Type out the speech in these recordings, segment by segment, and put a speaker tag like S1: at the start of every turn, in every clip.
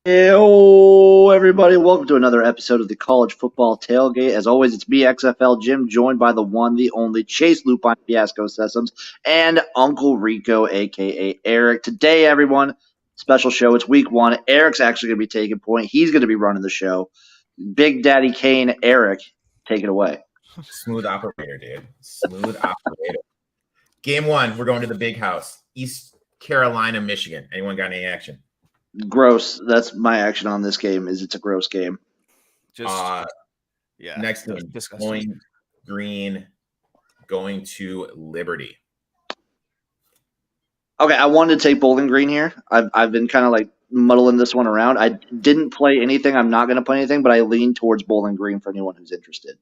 S1: Hello, everybody. Welcome to another episode of the College Football Tailgate. As always, it's me, XFL Jim, joined by the one, the only Chase Lupine Fiasco Sessoms, and Uncle Rico, a.k.a. Eric. Today, everyone, special show. It's week one. Eric's actually going to be taking point. He's going to be running the show. Big Daddy Kane, Eric, take it away.
S2: Smooth operator, dude. Smooth operator. Game one, we're going to the big house. East Carolina, Michigan. Anyone got any action?
S1: Gross. That's my action on this game. It's a gross game.
S2: Next game, Bowling Green going to Liberty.
S1: Okay, I wanted to take Bowling Green here. I've been kind of like muddling this one around. I didn't play anything. I'm not going to play anything, but I lean towards Bowling Green for anyone who's interested.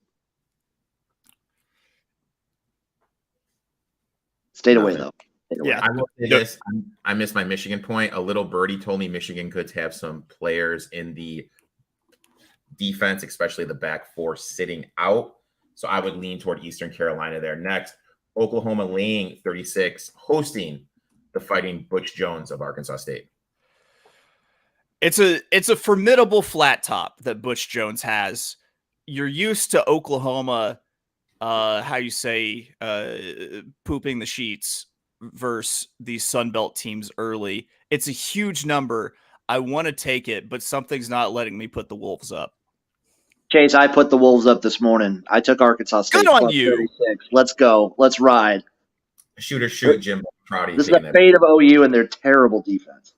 S1: Stayed away, though.
S2: Yeah, I will say this. I missed my Michigan point. A little birdie told me Michigan could have some players in the defense, especially the back four, sitting out. So I would lean toward Eastern Carolina there. Next, Oklahoma laying 36, hosting the Fighting Butch Jones of Arkansas State.
S3: It's a formidable flat top that Butch Jones has. You're used to Oklahoma, pooping the sheets versus these Sunbelt teams early. It's a huge number. I want to take it, but something's not letting me put the Wolves up.
S1: Chase, I put the Wolves up this morning. I took Arkansas State.
S3: Good on you.
S1: 36. Let's go. Let's ride.
S2: Shoot, Jim. Proud of you.
S1: This is the fate of OU and their terrible defense.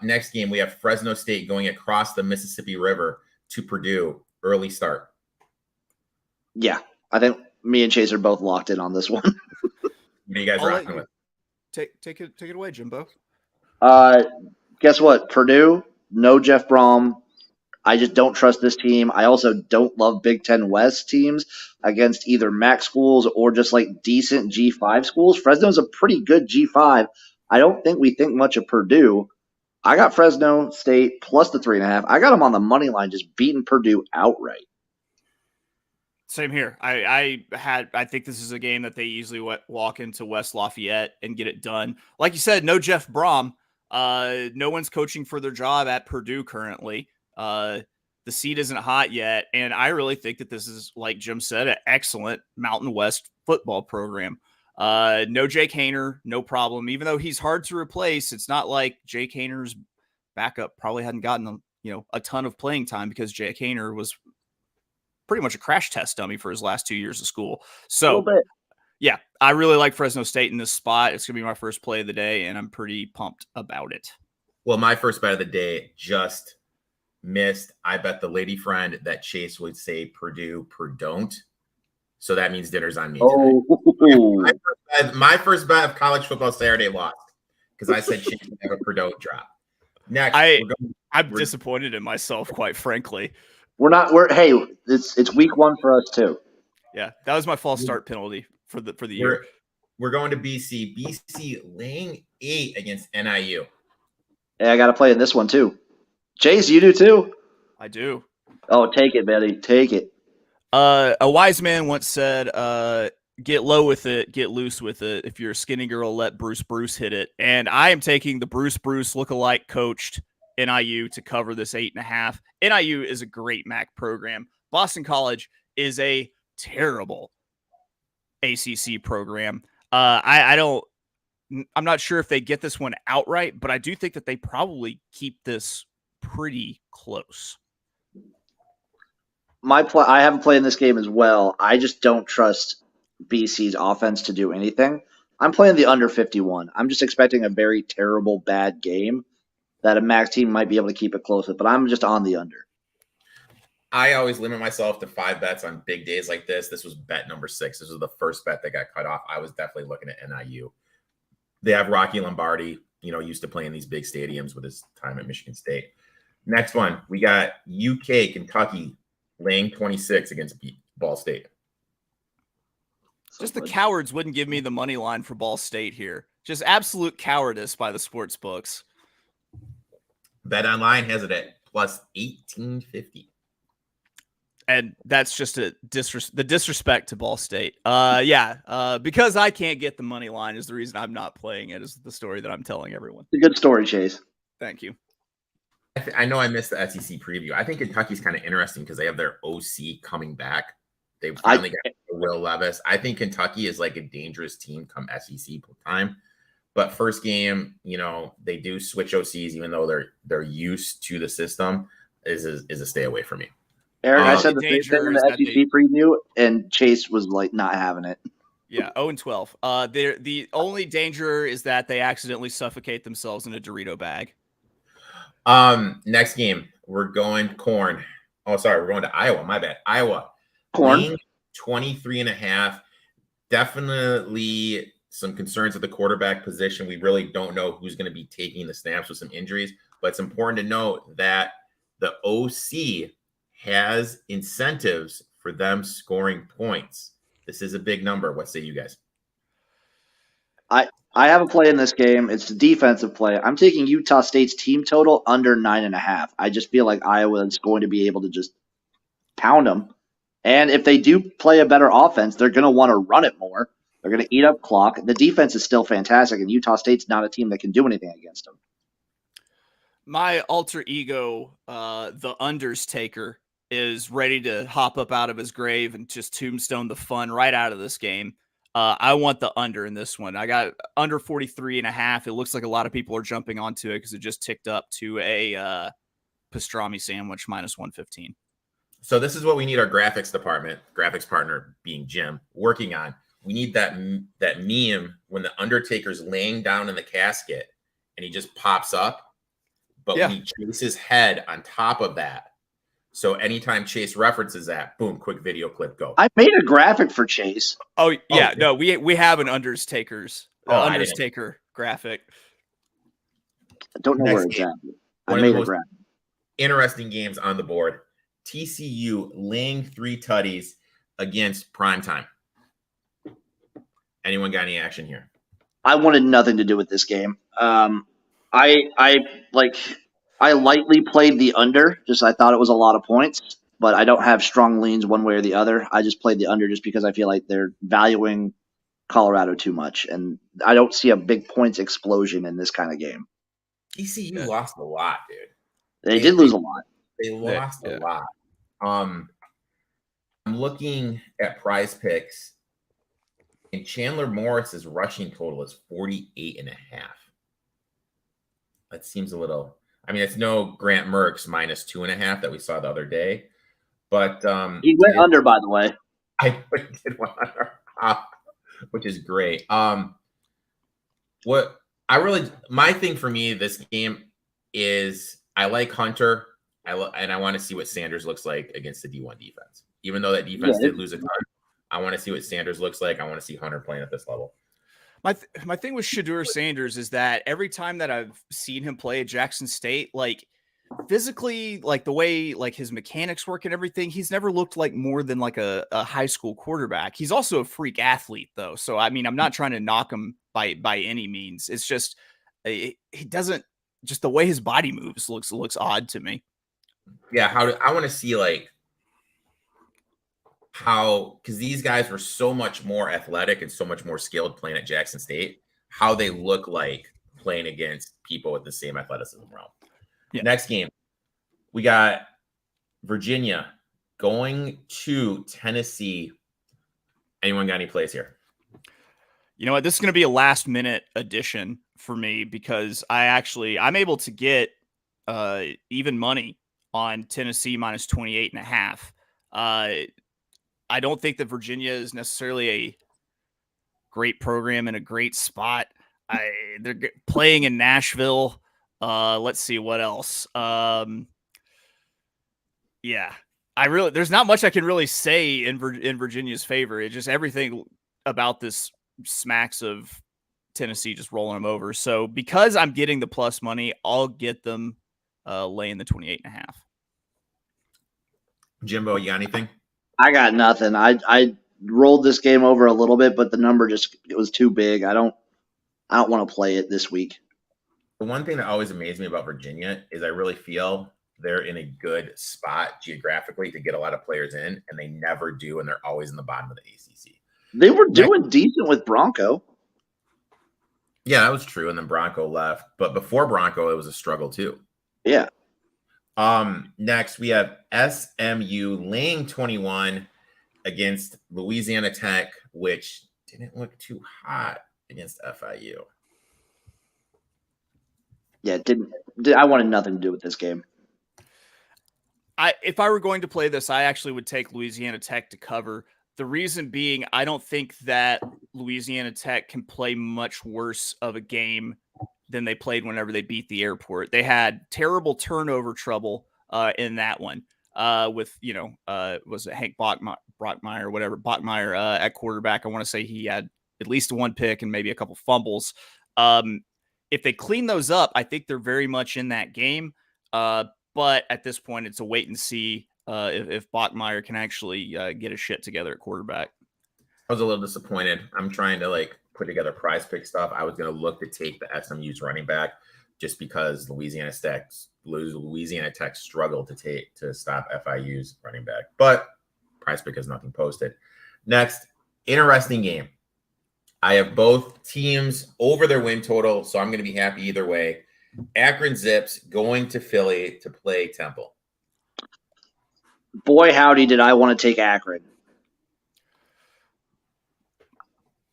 S2: Next game, we have Fresno State going across the Mississippi River to Purdue. Early start.
S1: Yeah, I think me and Chase are both locked in on this one.
S2: What are you guys rocking with?
S3: Take it away, Jimbo.
S1: Guess what? Purdue, no Jeff Brom. I just don't trust this team. I also don't love Big Ten West teams against either MAC schools or just like decent G5 schools. Fresno's a pretty good G5. I don't think we think much of Purdue. I got Fresno State plus the 3.5. I got them on the money line, just beating Purdue outright.
S3: Same here. I think this is a game that they easily walk into West Lafayette and get it done. Like you said, no Jeff Brom. No one's coaching for their job at Purdue currently. The seat isn't hot yet, and I really think that this is, like Jim said, an excellent Mountain West football program. No Jake Haener, no problem. Even though he's hard to replace, it's not like Jake Haener's backup probably hadn't gotten a ton of playing time because Jake Haener was pretty much a crash test dummy for his last 2 years of school. So, yeah, I really like Fresno State in this spot. It's going to be my first play of the day, and I'm pretty pumped about it.
S2: Well, my first bet of the day just missed. I bet the lady friend that Chase would say Purdue, don't. So that means dinner's on me today. My first bet of college football Saturday lost because I said Chase would have a Purdue drop. Next,
S3: I'm disappointed in myself, quite frankly.
S1: It's week one for us too.
S3: Yeah, that was my false start penalty for the year.
S2: We're going to BC. BC laying 8 against NIU.
S1: Yeah, I got to play in this one too. Chase, you do too?
S3: I do.
S1: Oh, take it, Betty. Take it.
S3: A wise man once said, get low with it, get loose with it. If you're a skinny girl, let Bruce hit it. And I am taking the Bruce lookalike coached NIU to cover this 8.5. NIU is a great MAC program. Boston College is a terrible ACC program. I'm not sure if they get this one outright, but I do think that they probably keep this pretty close.
S1: I haven't played in this game as well. I just don't trust BC's offense to do anything. I'm playing the under 51. I'm just expecting a very terrible, bad game that a MAC team might be able to keep it close with, but I'm just on the under.
S2: I always limit myself to 5 bets on big days like this. This was bet number 6. This was the first bet that got cut off. I was definitely looking at NIU. They have Rocky Lombardi, used to playing these big stadiums with his time at Michigan State. Next one, we got UK, Kentucky, laying 26 against Ball State.
S3: Just the cowards wouldn't give me the money line for Ball State here. Just absolute cowardice by the sports books.
S2: Bet Online has it at plus 1850.
S3: And that's just the disrespect to Ball State. Because I can't get the money line is the reason I'm not playing it, is the story that I'm telling everyone.
S1: It's a good story, Chase.
S3: Thank you.
S2: I know I missed the SEC preview. I think Kentucky's kind of interesting because they have their OC coming back. They finally got Will Levis. I think Kentucky is like a dangerous team come SEC time. But first game, they do switch OCs, even though they're used to the system. Is a stay away from me.
S1: Eric, I said the same thing in the SEC preview, and Chase was like not having it.
S3: Yeah, 0-12. The only danger is that they accidentally suffocate themselves in a Dorito bag.
S2: Next game, we're going corn. Oh, sorry, we're going to Iowa. My bad. Iowa.
S1: Corn.
S2: 23.5. Definitely some concerns at the quarterback position. We really don't know who's going to be taking the snaps with some injuries, but it's important to note that the OC has incentives for them scoring points. This is a big number. What say you guys?
S1: I have a play in this game. It's a defensive play. I'm taking Utah State's team total under 9.5. I just feel like Iowa is going to be able to just pound them. And if they do play a better offense, they're going to want to run it more. They're going to eat up clock. The defense is still fantastic, and Utah State's not a team that can do anything against them.
S3: My alter ego, the unders taker, is ready to hop up out of his grave and just tombstone the fun right out of this game. I want the under in this one. I got under 43.5. It looks like a lot of people are jumping onto it because it just ticked up to a pastrami sandwich minus 115.
S2: So this is what we need our graphics partner being Jim, working on. We need that meme when the Undertaker's laying down in the casket and he just pops up, but when he chases his head on top of that. So anytime Chase references that, boom, quick video clip, go.
S1: I made a graphic for Chase.
S3: Oh yeah, no, we have an Undertaker graphic.
S1: I don't know where exactly. I made a graphic.
S2: Interesting games on the board. TCU laying 3 tutties against Primetime. Anyone got any action here?
S1: I wanted nothing to do with this game. I lightly played the under, just I thought it was a lot of points, but I don't have strong leans one way or the other. I just played the under just because I feel like they're valuing Colorado too much, and I don't see a big points explosion in this kind of game.
S2: TCU lost a lot, dude.
S1: They did lose a lot.
S2: They lost a lot. I'm looking at Prize Picks, and Chandler Morris's rushing total is 48.5. That seems a little. I mean, it's no Grant Merckx minus 2.5 that we saw the other day, but
S1: he went under, by the way.
S2: I did one under, which is great. My thing for me this game is I like Hunter. And I want to see what Sanders looks like against the D1 defense. Even though that defense did lose a ton, I want to see what Sanders looks like. I want to see Hunter playing at this level.
S3: My thing with Shedeur Sanders is that every time that I've seen him play at Jackson State, like physically, like the way like his mechanics work and everything, he's never looked like more than like a high school quarterback. He's also a freak athlete, though. So I mean, I'm not trying to knock him by any means. It's just he doesn't. Just the way his body moves looks odd to me.
S2: Yeah, I want to see like how, because these guys were so much more athletic and so much more skilled playing at Jackson State, how they look like playing against people with the same athleticism realm. Yeah. Next game, we got Virginia going to Tennessee. Anyone got any plays here?
S3: You know what? This is going to be a last minute addition for me because I'm able to get even money on Tennessee minus 28.5. I don't think that Virginia is necessarily a great program in a great spot. They're playing in Nashville. Let's see what else. There's not much I can really say in Virginia's favor. It just everything about this smacks of Tennessee just rolling them over. So because I'm getting the plus money, I'll get them laying the 28.5.
S2: Jimbo, you got anything?
S1: I got nothing. I rolled this game over a little bit, but the number it was too big. I don't want to play it this week.
S2: The one thing that always amazed me about Virginia is I really feel they're in a good spot geographically to get a lot of players in, and they never do, and they're always in the bottom of the ACC.
S1: They were doing decent with Bronco.
S2: Yeah, that was true, and then Bronco left. But before Bronco, it was a struggle too.
S1: Yeah.
S2: Next we have SMU laying 21 against Louisiana Tech, which didn't look too hot against FIU.
S1: Yeah, I wanted nothing to do with this game.
S3: If I were going to play this, I actually would take Louisiana Tech to cover. The reason being, I don't think that Louisiana Tech can play much worse of a game than they played whenever they beat the Airport. They had terrible turnover trouble in that one with, was it Hank Brockmeyer or whatever, Bachmeyer at quarterback. I want to say he had at least one pick and maybe a couple fumbles. If they clean those up, I think they're very much in that game. But at this point, it's a wait and see if Bachmeyer can actually get his shit together at quarterback.
S2: I was a little disappointed. I'm trying to put together prize pick stuff. I was going to look to take the SMU's running back just because Louisiana Tech struggled to stop FIU's running back. But prize pick has nothing posted. Next, interesting game. I have both teams over their win total, so I'm going to be happy either way. Akron Zips going to Philly to play Temple.
S1: Boy, howdy, did I want to take Akron.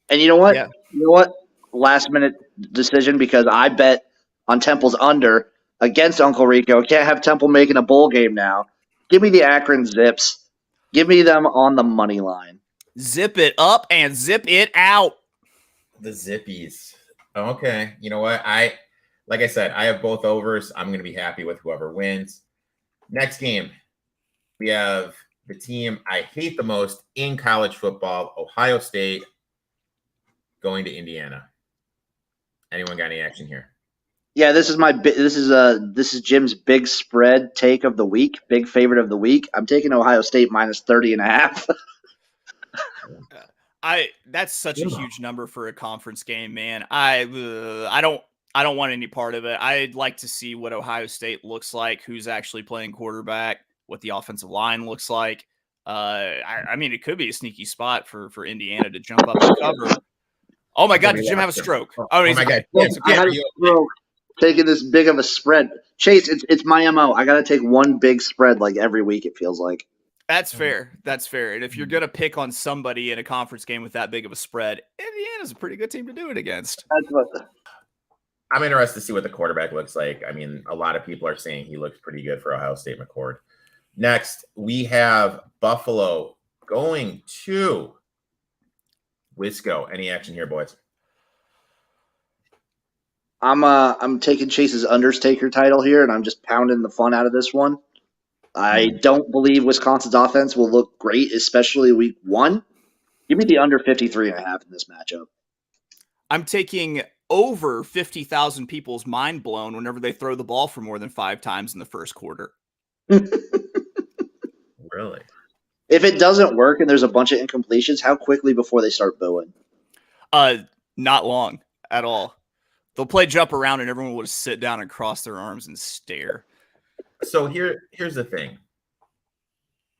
S1: And you know what?
S3: Yeah.
S1: You know what? Last minute decision because I bet on Temple's under against Uncle Rico. Can't have Temple making a bowl game now. Give me the Akron Zips. Give me them on the money line.
S3: Zip it up and zip it out.
S2: The Zippies. Okay. You know what? Like I said, I have both overs. I'm going to be happy with whoever wins. Next game, we have the team I hate the most in college football, Ohio State, going to Indiana. Anyone got any action here?
S1: Yeah, this is Jim's big spread take of the week, big favorite of the week. I'm taking Ohio State minus 30.5.
S3: That's such a huge number for a conference game, man. I don't want any part of it. I'd like to see what Ohio State looks like, who's actually playing quarterback, what the offensive line looks like. I mean, it could be a sneaky spot for Indiana to jump up and cover. Oh my God, did Jim have a stroke?
S2: Oh my God. Yes,
S1: I had a stroke taking this big of a spread. Chase, it's my MO. I got to take one big spread like every week, it feels like.
S3: That's fair. That's fair. And if you're going to pick on somebody in a conference game with that big of a spread, Indiana's a pretty good team to do it against.
S2: I'm interested to see what the quarterback looks like. I mean, a lot of people are saying he looks pretty good for Ohio State McCord. Next, we have Buffalo going to Wisco. Any action here, boys?
S1: I'm taking Chase's Undertaker title here, and I'm just pounding the fun out of this one. I don't believe Wisconsin's offense will look great, especially week 1. Give me the under 53.5 in this matchup.
S3: I'm taking over 50,000 people's mind blown whenever they throw the ball for more than 5 times in the first quarter.
S2: Really?
S1: If it doesn't work and there's a bunch of incompletions, how quickly before they start booing?
S3: Not long at all. They'll play jump around and everyone will just sit down and cross their arms and stare.
S2: So here's the thing.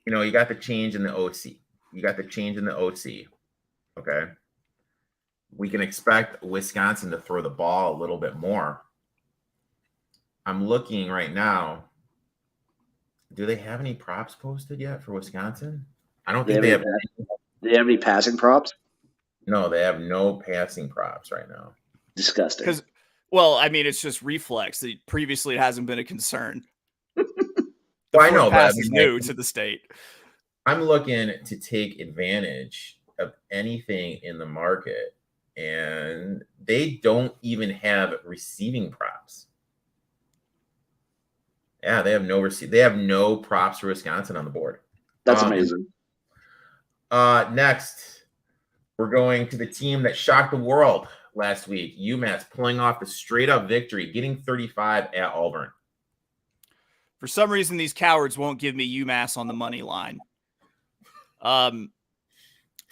S2: You got the change in the OC. Okay. We can expect Wisconsin to throw the ball a little bit more. I'm looking right now. Do they have any props posted yet for Wisconsin? I don't think they have.
S1: Do they have any passing props?
S2: No, they have no passing props right now.
S1: Disgusting.
S3: Well, I mean, it's just reflex. Previously, it hasn't been a concern.
S2: Well, I know
S3: that is new to the state.
S2: I'm looking to take advantage of anything in the market, and they don't even have receiving props. Yeah, they have no props for Wisconsin on the board.
S1: That's amazing.
S2: Next, we're going to the team that shocked the world last week. UMass pulling off the straight-up victory, getting 35 at Auburn.
S3: For some reason, these cowards won't give me UMass on the money line. I'm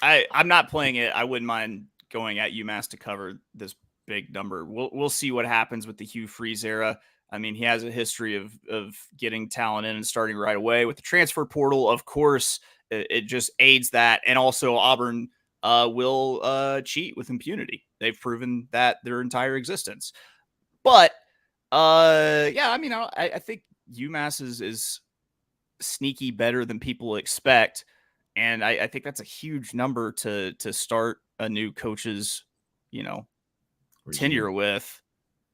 S3: not playing it. I wouldn't mind going at UMass to cover this big number. We'll see what happens with the Hugh Freeze era. I mean, he has a history of getting talent in and starting right away with the transfer portal. Of course, it just aids that. And also Auburn will cheat with impunity. They've proven that their entire existence. But yeah, I mean, I think UMass is sneaky better than people expect. And I think that's a huge number to start a new coach's, tenure with.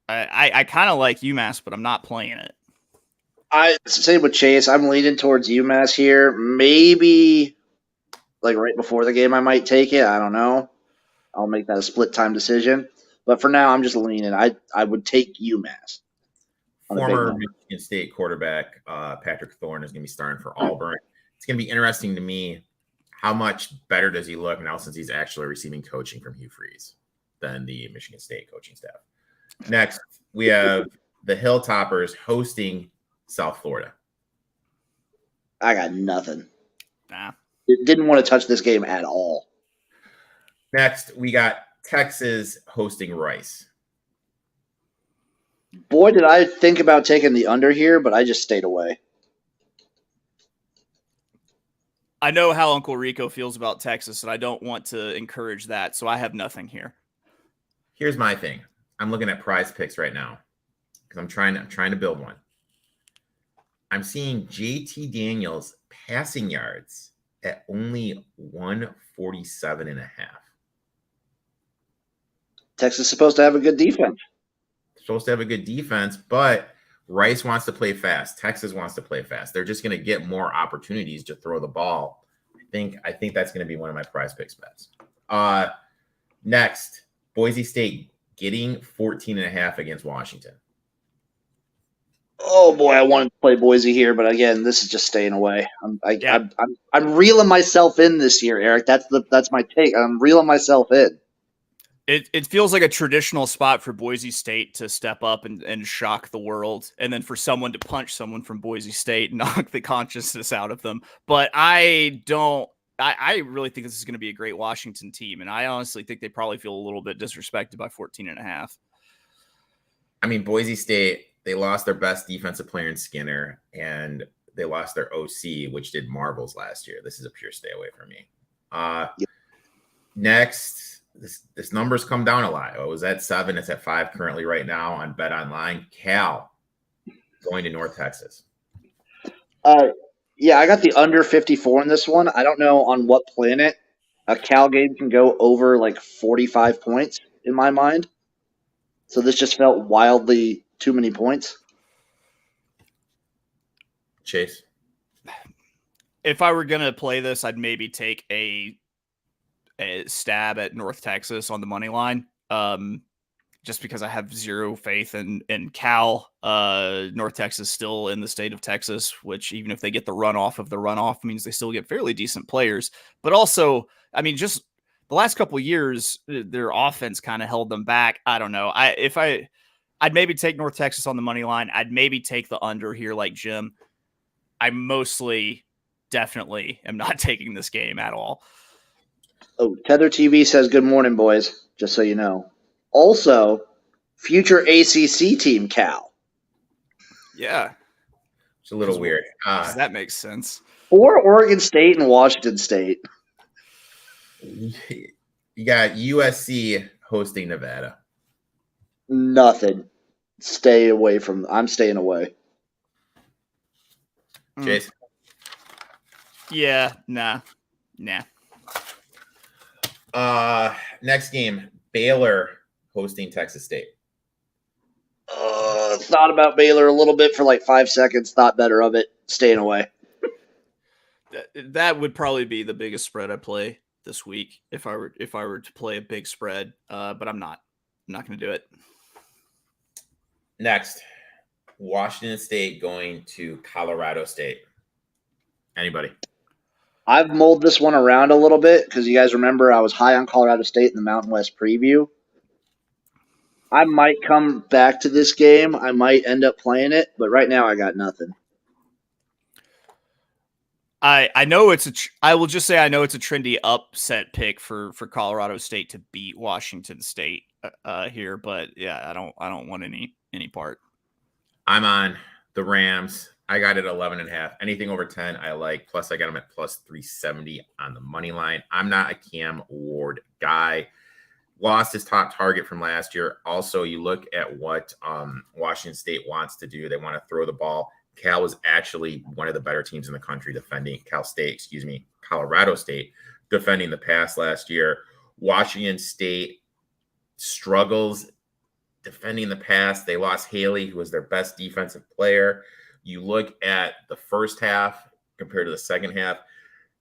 S3: I kind of like UMass, but I'm not playing it.
S1: I same with Chase. I'm leaning towards UMass here. Maybe like right before the game, I might take it. I don't know. I'll make that a split time decision. But for now, I'm just leaning. I would take UMass.
S2: Former Michigan State quarterback Patrick Thorne is going to be starting for Auburn. It's going to be interesting to me how much better does he look now since he's actually receiving coaching from Hugh Freeze than the Michigan State coaching staff. Next, we have the Hilltoppers hosting South Florida.
S1: I got nothing.
S3: Nah.
S1: Didn't want to touch this game at all.
S2: Next, we got Texas hosting Rice.
S1: Boy, did I think about taking the under here, but I just stayed away.
S3: I know how Uncle Rico feels about Texas, and I don't want to encourage that, so I have nothing here.
S2: Here's my thing. I'm looking at Prize Picks right now because I'm trying to build one. I'm seeing JT Daniels passing yards at only 147.5.
S1: Texas is supposed to have a good defense.
S2: Supposed to have a good defense, but Rice wants to play fast. Texas wants to play fast. They're just going to get more opportunities to throw the ball. I think that's going to be one of my Prize Picks bets. Next, Boise State getting 14.5 against Washington.
S1: Oh boy, I wanted to play Boise here, but again, this is just staying away. I'm reeling myself in this year, Eric. That's my take. I'm reeling myself in.
S3: It feels like a traditional spot for Boise State to step up and shock the world, and then for someone to punch someone from Boise State and knock the consciousness out of them. But I really think this is going to be a great Washington team, and I honestly think they probably feel a little bit disrespected by 14.5.
S2: I mean, Boise State, they lost their best defensive player in Skinner, and they lost their OC, which did marvels last year. This is a pure stay away from me. Next, this number's come down a lot. It was at 7. It's at 5 currently right now on Bet Online. Cal going to North Texas.
S1: Yeah, I got the under 54 in this one. I don't know on what planet a Cal game can go over like 45 points in my mind. So this just felt wildly too many points.
S2: Chase?
S3: If I were going to play this, I'd maybe take a stab at North Texas on the money line, just because I have zero faith in Cal. North Texas still in the state of Texas, which even if they get the runoff means they still get fairly decent players. But also, I mean, just the last couple of years, their offense kind of held them back. I don't know. I'd maybe take North Texas on the money line. I'd maybe take the under here like Jim. I definitely am not taking this game at all.
S1: Oh, Tether TV says, good morning, boys, just so you know. Also, future ACC team Cal.
S3: Yeah.
S2: It's a little weird.
S3: That makes sense.
S1: Or Oregon State and Washington State.
S2: You got USC hosting Nevada.
S1: Nothing. Stay away from – I'm staying away.
S2: Jason?
S3: Yeah, nah.
S2: Next game, Baylor hosting Texas State.
S1: Thought about Baylor a little bit for like 5 seconds. Thought better of it. Staying away.
S3: That would probably be the biggest spread I play this week if I were to play a big spread. But I'm not. I'm not going to do it.
S2: Next, Washington State going to Colorado State. Anybody?
S1: I've mulled this one around a little bit because you guys remember I was high on Colorado State in the Mountain West preview. I might come back to this game. I might end up playing it, but right now I got nothing.
S3: I know I will just say I know it's a trendy upset pick for Colorado State to beat Washington State here, but yeah, I don't want any part.
S2: I'm on the Rams. I got it 11.5. Anything over 10, I like. Plus, I got them at plus 370 on the money line. I'm not a Cam Ward guy. Lost his top target from last year. Also, you look at what Washington State wants to do. They want to throw the ball. Cal was actually one of the better teams in the country defending Colorado State defending the pass last year. Washington State struggles defending the pass. They lost Haley, who was their best defensive player. You look at the first half compared to the second half,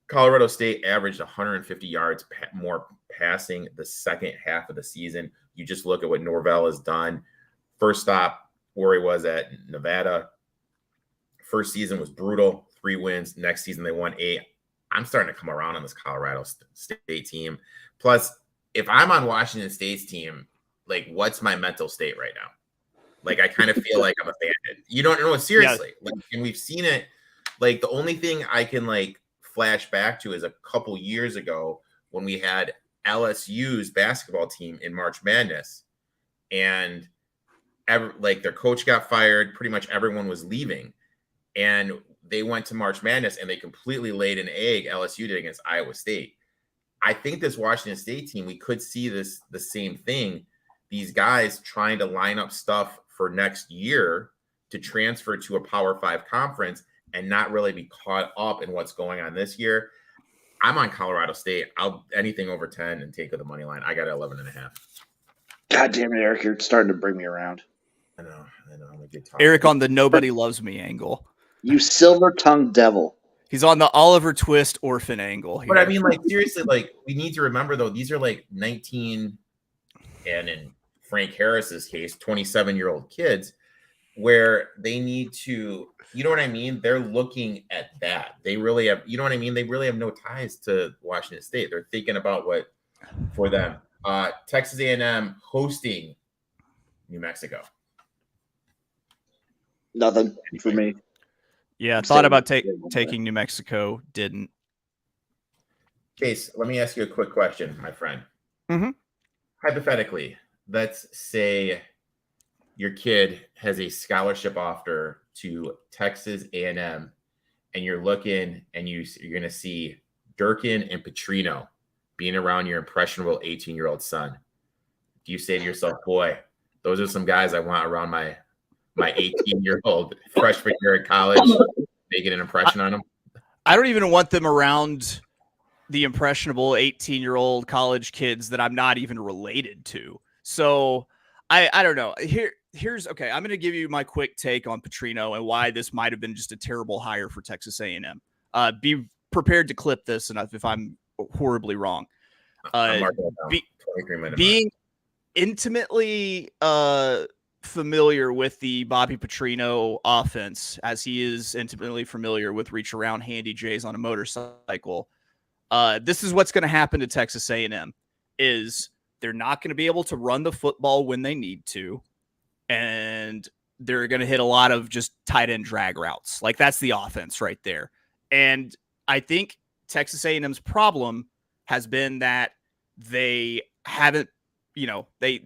S2: Colorado State averaged 150 yards more passing the second half of the season. You just look at what Norvell has done. First stop where he was at Nevada. First season was brutal, 3 wins. Next season they won 8. I'm starting to come around on this Colorado State team. Plus, if I'm on Washington State's team, like, what's my mental state right now? Like, I kind of feel like I'm abandoned. You don't know, seriously. Yeah. Like, and we've seen it. Like, the only thing I can, like, flash back to is a couple years ago when we had LSU's basketball team in March Madness. And, their coach got fired. Pretty much everyone was leaving. And they went to March Madness, and they completely laid an egg, LSU did, against Iowa State. I think this Washington State team, we could see the same thing. These guys trying to line up stuff for next year to transfer to a Power 5 conference and not really be caught up in what's going on this year. I'm on Colorado State. I'll anything over 10 and take the money line. I got 11.5.
S1: God damn it, Eric. You're starting to bring me around.
S2: I know. I'm a good talker.
S3: Eric on the nobody loves me angle.
S1: You silver-tongued devil.
S3: He's on the Oliver Twist orphan angle here.
S2: But I mean, like, seriously, like, we need to remember, though, these are like 19 and in Frank Harris's case, 27-year-old kids where they need to, you know what I mean? They're looking at that. They really have, you know what I mean? They really have no ties to Washington State. They're thinking about what for them. Texas A&M hosting New Mexico.
S1: Nothing for me.
S3: Yeah, thought about taking New Mexico, didn't.
S2: Case, let me ask you a quick question, my friend.
S3: Mm-hmm.
S2: Hypothetically, let's say your kid has a scholarship offer to Texas A&M, and you're looking and you're going to see Durkin and Petrino being around your impressionable 18-year-old son. Do you say to yourself, boy, those are some guys I want around my 18-year-old freshman year at college, making an impression on him?
S3: I don't even want them around the impressionable 18-year-old college kids that I'm not even related to. So I don't know. Here's okay. I'm going to give you my quick take on Petrino and why this might have been just a terrible hire for Texas A&M. Be prepared to clip this, and if I'm horribly wrong. Being intimately familiar with the Bobby Petrino offense, as he is intimately familiar with reach around handy J's on a motorcycle. This is what's going to happen to Texas A&M is they're not going to be able to run the football when they need to, and they're going to hit a lot of just tight end drag routes. Like, that's the offense right there. And I think Texas A&M's problem has been that they haven't, they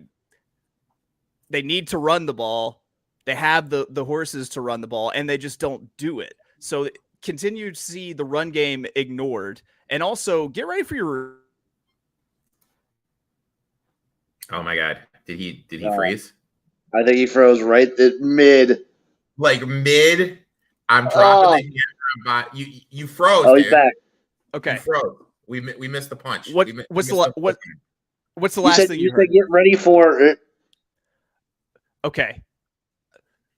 S3: need to run the ball. They have the horses to run the ball, and they just don't do it. So continue to see the run game ignored, and also get ready for your.
S2: Oh my God! Did he freeze?
S1: I think he froze right at mid.
S2: Like mid. I'm dropping the hammer. You froze.
S1: Oh, he's back.
S3: Okay.
S2: You froze. We missed the punch.
S3: What's the last thing you heard?
S1: Get ready for it.
S3: Okay.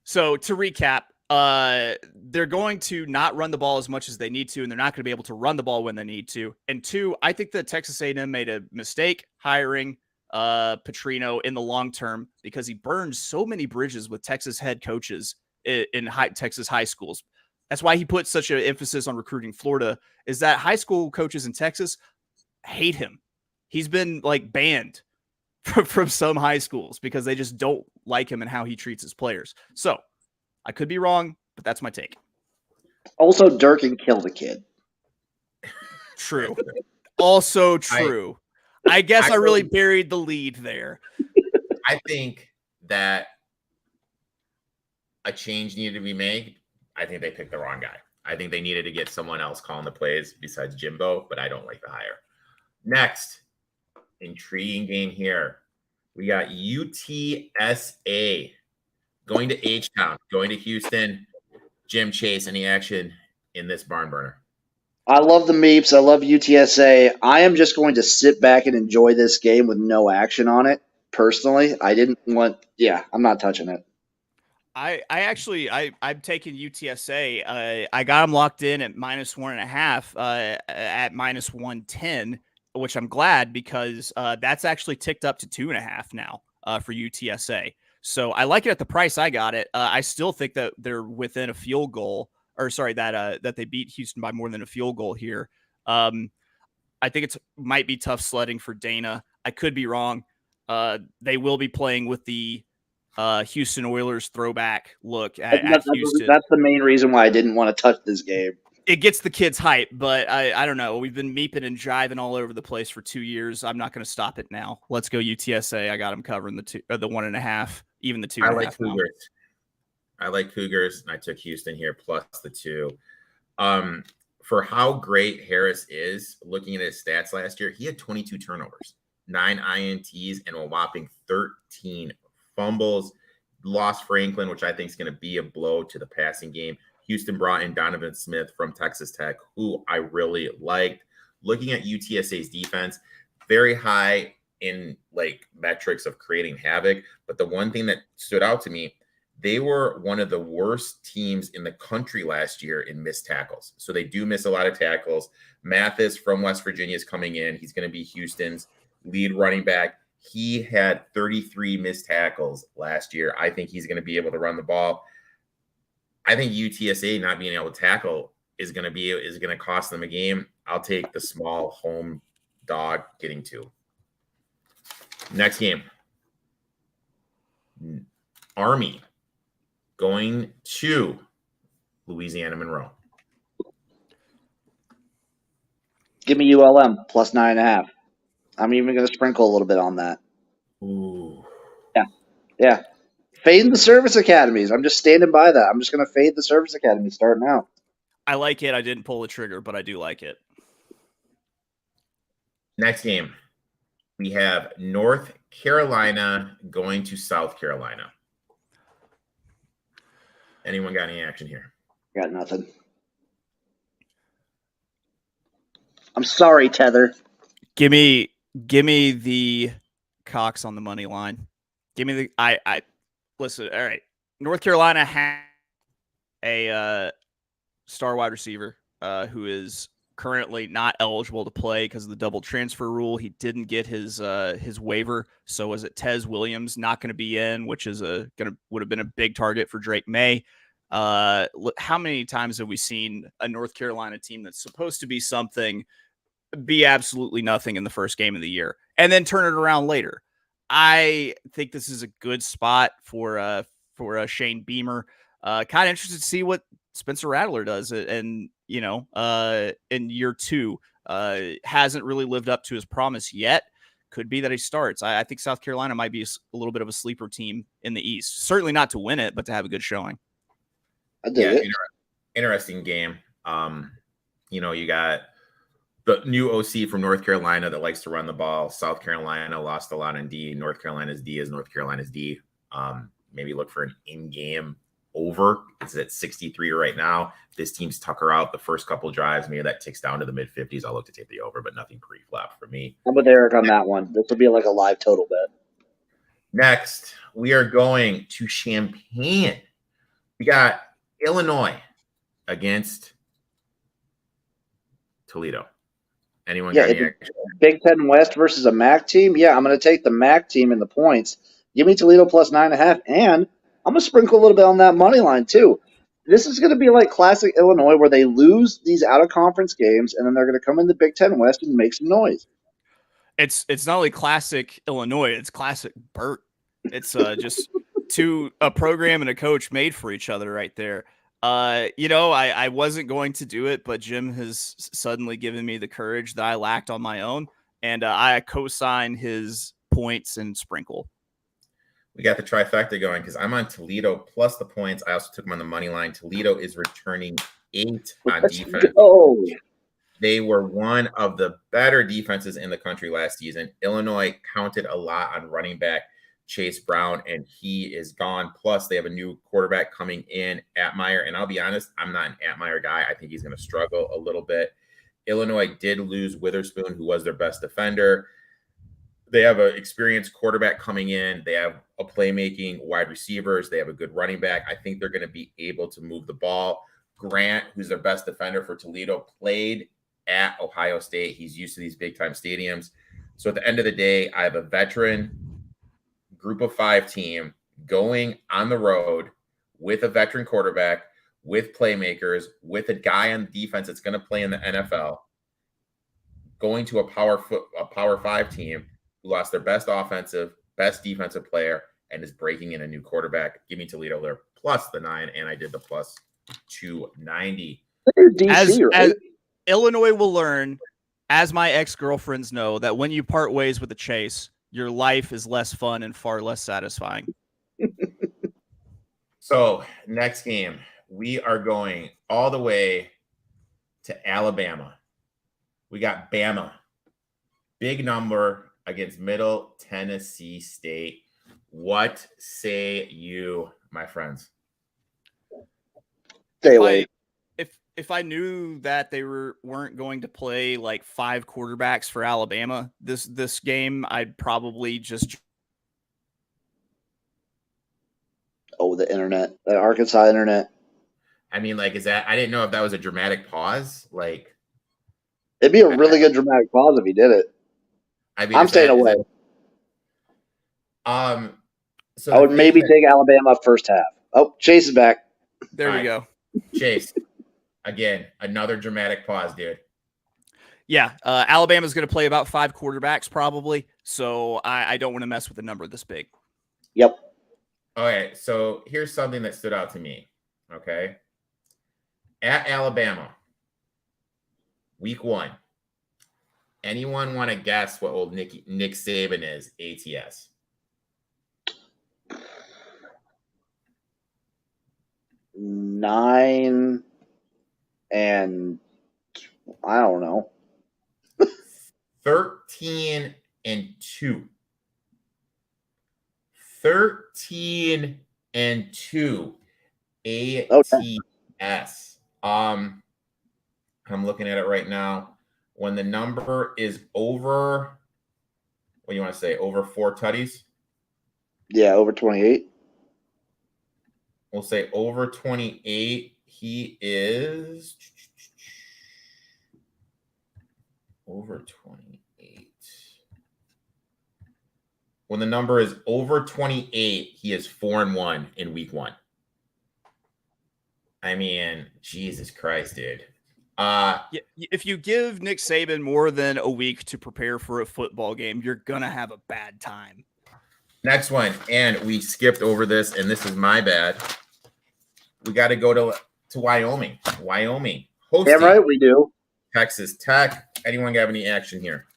S3: So to recap, they're going to not run the ball as much as they need to, and they're not going to be able to run the ball when they need to. And 2, I think that Texas A&M made a mistake hiring Petrino in the long term because he burned so many bridges with Texas head coaches in Texas high schools. That's why he put such an emphasis on recruiting Florida, is that high school coaches in Texas hate him. He's been like banned from some high schools because they just don't like him and how he treats his players. So I could be wrong, but that's my take.
S1: Also, Durkin killed a kid.
S3: True. Also true. I guess I really buried the lead there.
S2: I think that a change needed to be made. I think they picked the wrong guy. I think they needed to get someone else calling the plays besides Jimbo, but I don't like the hire. Next, intriguing game here. We got UTSA going to H-Town, going to Houston. Jim Chase, any action in this barn burner?
S1: I love the Meeps. I love UTSA. I am just going to sit back and enjoy this game with no action on it. Personally, I didn't want. Yeah, I'm not touching it.
S3: I'm taking UTSA. I got them locked in at -1.5 at -110, which I'm glad because that's actually ticked up to 2.5 now for UTSA. So I like it at the price I got it. I still think that they're within a field goal, or sorry, that they beat Houston by more than a field goal here. I think it's might be tough sledding for Dana. I could be wrong. They will be playing with the Houston Oilers throwback look at Houston.
S1: That's the main reason why I didn't want to touch this game.
S3: It gets the kids hype, but I don't know. We've been meeping and jiving all over the place for 2 years. I'm not going to stop it now. Let's go UTSA. I got them covering the 1.5, even the 2.5.
S2: I like Cougars. I like Cougars, and I took Houston here plus the 2. For how great Harris is, looking at his stats last year, he had 22 turnovers, 9 INTs, and a whopping 13 fumbles. Lost Franklin, which I think is going to be a blow to the passing game. Houston brought in Donovan Smith from Texas Tech, who I really liked. Looking at UTSA's defense, very high in like metrics of creating havoc. But the one thing that stood out to me, they were one of the worst teams in the country last year in missed tackles. So they do miss a lot of tackles. Mathis from West Virginia is coming in. He's going to be Houston's lead running back. He had 33 missed tackles last year. I think he's going to be able to run the ball. I think UTSA not being able to tackle is going to cost them a game. I'll take the small home dog getting 2. Next game. Army going to Louisiana Monroe.
S1: Give me ULM plus 9.5. I'm even going to sprinkle a little bit on that.
S2: Ooh.
S1: Yeah. Fading the service academies. I'm just standing by that. I'm just going to fade the service academy starting out.
S3: I like it. I didn't pull the trigger, but I do like it.
S2: Next game. We have North Carolina going to South Carolina. Anyone got any action here?
S1: Got nothing. I'm sorry, Tether.
S3: Give me the Cox on the money line. Give me the I listen. All right, North Carolina has a star wide receiver who is currently not eligible to play because of the double transfer rule. He didn't get his waiver, so was it Tez Williams not going to be in, which is would have been a big target for Drake May. How many times have we seen a North Carolina team that's supposed to be something be absolutely nothing in the first game of the year and then turn it around later? I think this is a good spot for Shane Beamer. Kind of interested to see what Spencer Rattler does, and in year 2, hasn't really lived up to his promise yet. Could be that he starts. I think South Carolina might be a little bit of a sleeper team in the East. Certainly not to win it, but to have a good showing.
S1: I dig it.
S2: Interesting game. You got the new OC from North Carolina that likes to run the ball. South Carolina lost a lot in D. North Carolina's D is North Carolina's D. Maybe look for an in-game over. It's at 63 right now. This team's tucker out the first couple drives. Maybe that ticks down to the mid-50s. I'll look to take the over, but nothing pre-flop for me.
S1: I'm with Erik on that one. This will be like a live total bet.
S2: Next, we are going to Champaign. We got Illinois against Toledo. Anyone got any action?
S1: Big Ten West versus a MAC team? Yeah, I'm going to take the MAC team in the points. Give me Toledo plus 9.5, and I'm going to sprinkle a little bit on that money line too. This is going to be like classic Illinois where they lose these out-of-conference games, and then they're going to come in the Big Ten West and make some noise.
S3: It's not only classic Illinois, it's classic Burt. It's just a program and a coach made for each other right there. I wasn't going to do it, but Jim has suddenly given me the courage that I lacked on my own, and I co-sign his points and sprinkle.
S2: We got the trifecta going because I'm on Toledo plus the points. I also took them on the money line. Toledo is returning 8 on defense. They were one of the better defenses in the country last season. Illinois counted a lot on running back Chase Brown, and he is gone. Plus, they have a new quarterback coming in, Atmeyer. And I'll be honest, I'm not an Atmeyer guy. I think he's going to struggle a little bit. Illinois did lose Witherspoon, who was their best defender. They have an experienced quarterback coming in. They have a playmaking wide receivers. They have a good running back. I think they're going to be able to move the ball. Grant, who's their best defender for Toledo, played at Ohio State. He's used to these big-time stadiums. So at the end of the day, I have a veteran group of 5 team going on the road with a veteran quarterback, with playmakers, with a guy on defense that's going to play in the NFL, going to a Power 5 team who lost their best offensive, best defensive player, and is breaking in a new quarterback. Give me Toledo there plus the 9, and I did the plus 290.
S3: DC, as Illinois will learn, as my ex-girlfriends know, that when you part ways with a Chase, your life is less fun and far less satisfying.
S2: So next game, we are going all the way to Alabama. We got Bama. Big number against Middle Tennessee State. What say you, my friends?
S1: Stay away.
S3: If I knew that they weren't going to play like 5 quarterbacks for Alabama this game, I'd probably just.
S1: Oh, the internet, the Arkansas internet.
S2: I mean, like, I didn't know if that was a dramatic pause. Like,
S1: it'd be a really good dramatic pause if he did it.
S2: I mean,
S1: I'm staying away.
S2: So
S1: I would maybe take Alabama first half. Oh, Chase is back.
S3: There we go.
S2: Chase. Again, another dramatic pause, dude.
S3: Yeah, Alabama's going to play about 5 quarterbacks probably, so I don't want to mess with a number this big.
S1: Yep.
S2: Okay, so here's something that stood out to me, okay? At Alabama, week 1, anyone want to guess what old Nick Saban is, ATS?
S1: Nine and I don't know.
S2: 13-2. 13-2 ATS. I'm looking at it right now. When the number is over, what do you want to say? Over 4 tutties?
S1: Yeah, over 28.
S2: We'll say over 28. He is over 28. When the number is over 28, he is 4-1 in week 1. I mean, Jesus Christ, dude.
S3: If you give Nick Saban more than a week to prepare for a football game, you're going to have a bad time.
S2: Next one, and we skipped over this, and this is my bad. We got to go to Wyoming. Wyoming.
S1: Damn right we do.
S2: Texas Tech. Anyone have any action here?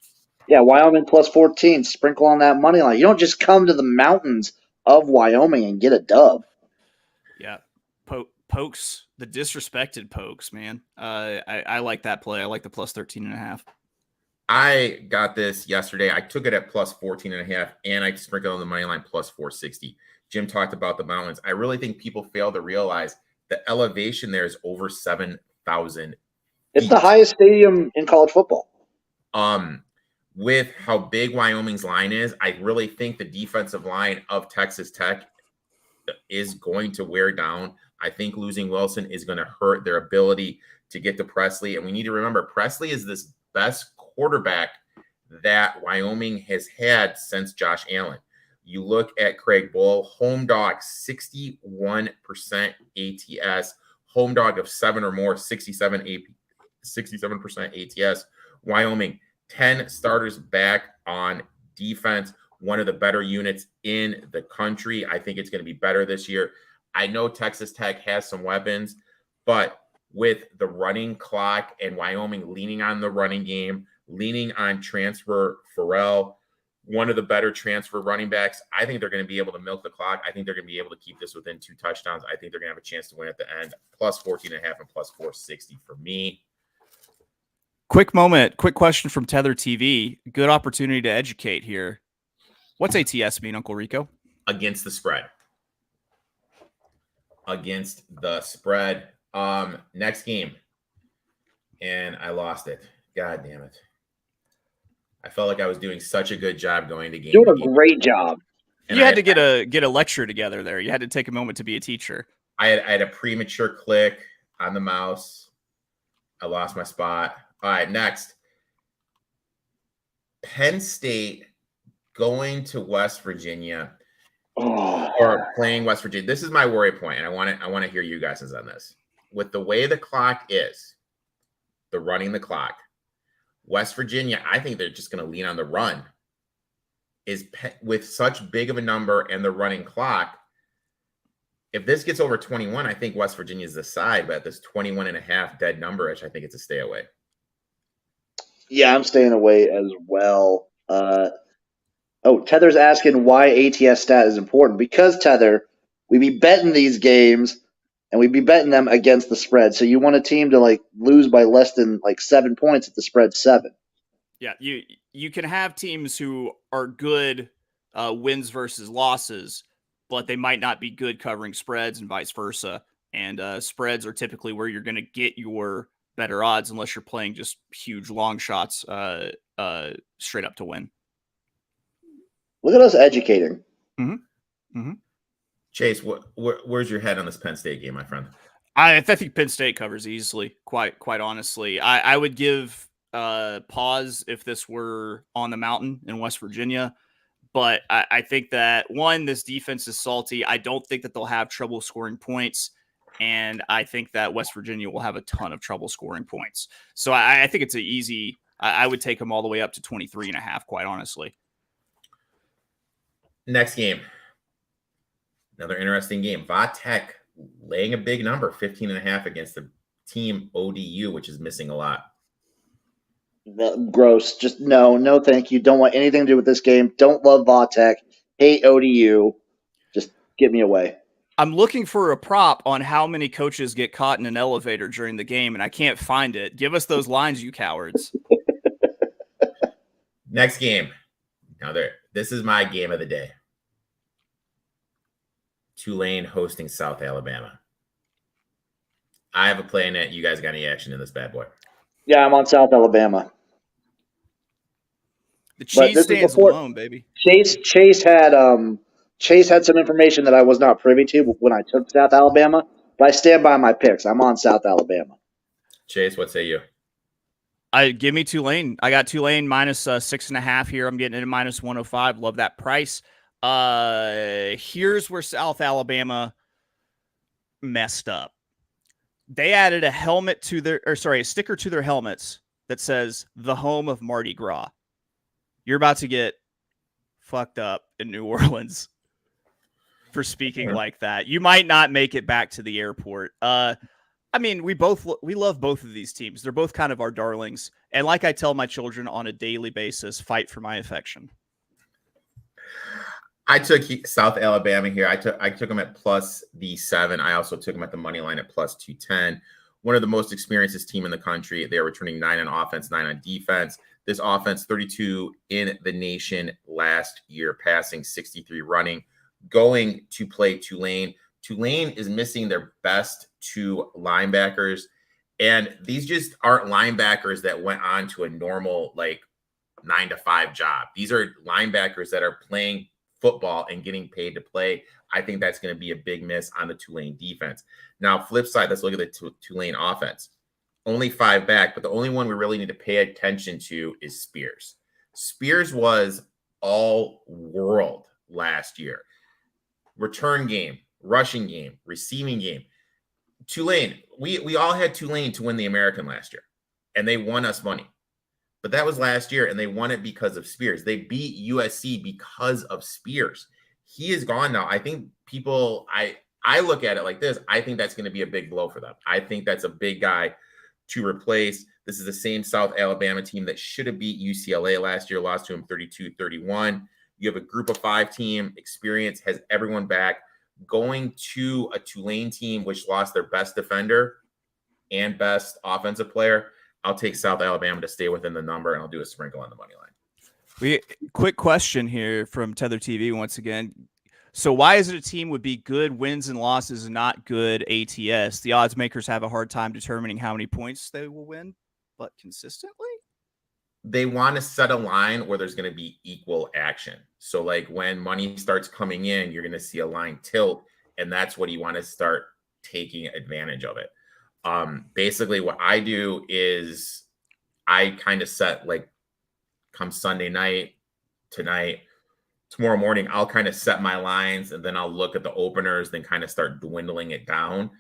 S1: Yeah, Wyoming plus 14. Sprinkle on that money line. You don't just come to the mountains of Wyoming and get a dub.
S3: Yeah. Pokes, the disrespected Pokes, man. I like that play. I like the plus 13.5.
S2: I got this yesterday. I took it at plus 14.5, and I sprinkled on the money line plus 460. Jim talked about the mountains. I really think people fail to realize the elevation there is over 7,000.
S1: It's the highest stadium in college football.
S2: With how big Wyoming's line is, I really think the defensive line of Texas Tech is going to wear down. I think losing Wilson is going to hurt their ability to get to Presley. And we need to remember Presley is this best quarterback that Wyoming has had since Josh Allen. You look at Craig Bull, home dog, 61% ATS, home dog of 7 or more, 67% ATS. Wyoming, 10 starters back on defense, one of the better units in the country. I think it's going to be better this year. I know Texas Tech has some weapons, but with the running clock and Wyoming leaning on the running game, leaning on transfer Farrell, one of the better transfer running backs, I think they're going to be able to milk the clock. I think they're going to be able to keep this within 2 touchdowns. I think they're going to have a chance to win at the end. Plus 14.5 and plus 460 for me.
S3: Quick question from Tether TV. Good opportunity to educate here. What's ATS mean, Uncle Rico?
S2: against the spread. Against the spread. Next game. And I lost it. God damn it. I felt like I was doing such a good job going to game.
S1: Doing a great job.
S3: And you had to get a lecture together there. You had to take a moment to be a teacher.
S2: I had a premature click on the mouse. I lost my spot. All right, next. Penn State going to West Virginia or playing West Virginia. This is my worry point, and I want to hear you guys on this. With the way the clock is, the running the clock, West Virginia, I think they're just going to lean on the run. With such big of a number and the running clock, if this gets over 21, I think West Virginia is the side, but at this 21 and a half dead number-ish, I think it's a stay away.
S1: Yeah, I'm staying away as well. Tether's asking why ATS stat is important. Because, Tether, we be betting these games, and we be betting them against the spread. So you want a team to lose by less than 7 points if the spread's 7.
S3: Yeah, you can have teams who are good wins versus losses, but they might not be good covering spreads and vice versa. And spreads are typically where you're going to get your better odds unless you're playing just huge long shots straight up to win.
S1: Look at us educating.
S3: Mm-hmm. Mm-hmm.
S2: Chase, where's your head on this Penn State game, my friend?
S3: I think Penn State covers easily, quite honestly. I would give pause if this were on the mountain in West Virginia. But I think that, one, this defense is salty. I don't think that they'll have trouble scoring points. And I think that West Virginia will have a ton of trouble scoring points. So I think it's an easy – I would take them all the way up to 23.5, quite honestly.
S2: Next game. Another interesting game. Vatech laying a big number, 15.5 against the team ODU, which is missing a lot.
S1: Gross. Just no, thank you. Don't want anything to do with this game. Don't love Vatech. Hate ODU. Just get me away.
S3: I'm looking for a prop on how many coaches get caught in an elevator during the game, and I can't find it. Give us those lines, you cowards.
S2: Next game. Now, this is my game of the day. Tulane hosting South Alabama. I have a play in it. You guys got any action in this bad boy?
S1: Yeah, I'm on South Alabama.
S3: The cheese stands alone, baby.
S1: Chase had some information that I was not privy to when I took South Alabama, but I stand by my picks. I'm on South Alabama.
S2: Chase, what say you?
S3: Give me Tulane. I got Tulane minus 6.5 here. I'm getting it at minus 105. Love that price. Here's where South Alabama messed up. They added a sticker to their helmets that says the home of Mardi Gras. You're about to get fucked up in New Orleans for speaking like that. You might not make it back to the airport. We love both of these teams. They're both kind of our darlings. And like I tell my children on a daily basis, fight for my affection.
S2: I took South Alabama here. I took them at plus the 7. I also took them at the money line at plus 210. One of the most experienced team in the country. They are returning 9 on offense, 9 on defense. This offense, 32 in the nation last year, passing 63 running. Going to play Tulane. Tulane is missing their best 2 linebackers. And these just aren't linebackers that went on to a normal 9-to-5 job. These are linebackers that are playing football and getting paid to play. I think that's going to be a big miss on the Tulane defense. Now, flip side, let's look at the Tulane offense. Only 5 back, but the only one we really need to pay attention to is Spears. Spears was all world last year. Return game, rushing game, receiving game. Tulane, we all had Tulane to win the American last year, and they won us money. But that was last year, and they won it because of Spears. They beat USC because of Spears. He is gone now. I think people, I look at it like this. I think that's going to be a big blow for them. I think that's a big guy to replace. This is the same South Alabama team that should have beat UCLA last year, lost to him 32-31. You have a group of 5 team, experience, has everyone back. Going to a Tulane team, which lost their best defender and best offensive player, I'll take South Alabama to stay within the number, and I'll do a sprinkle on the money line.
S3: Quick question here from Tether TV once again. So why is it a team would be good wins and losses and not good ATS? The odds makers have a hard time determining how many points they will win, but consistently?
S2: They want to set a line where there's going to be equal action. So like when money starts coming in, you're going to see a line tilt, and that's what you want to start taking advantage of it. Basically what I do is I kind of set, like, come Sunday night, tonight, tomorrow morning, I'll kind of set my lines, and then I'll look at the openers, then kind of start dwindling it down.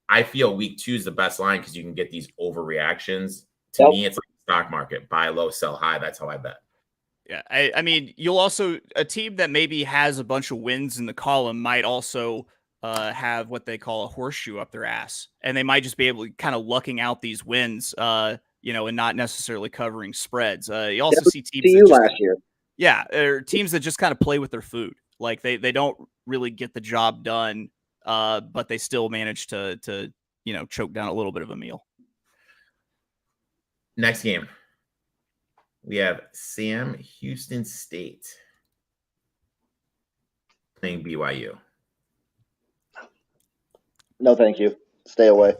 S2: I feel week 2 is the best line because you can get these overreactions. To me, it's like the stock market: buy low, sell high. That's how I bet.
S3: Yeah, I mean, you'll also, a team that maybe has a bunch of wins in the column might also have what they call a horseshoe up their ass, and they might just be able to kind of lucking out these wins, and not necessarily covering spreads. You also see teams that
S1: last year.
S3: Yeah, or teams that just kind of play with their food. Like they don't really get the job done, but they still manage to choke down a little bit of a meal.
S2: Next game, we have Sam Houston State playing BYU.
S1: No, thank you. Stay away.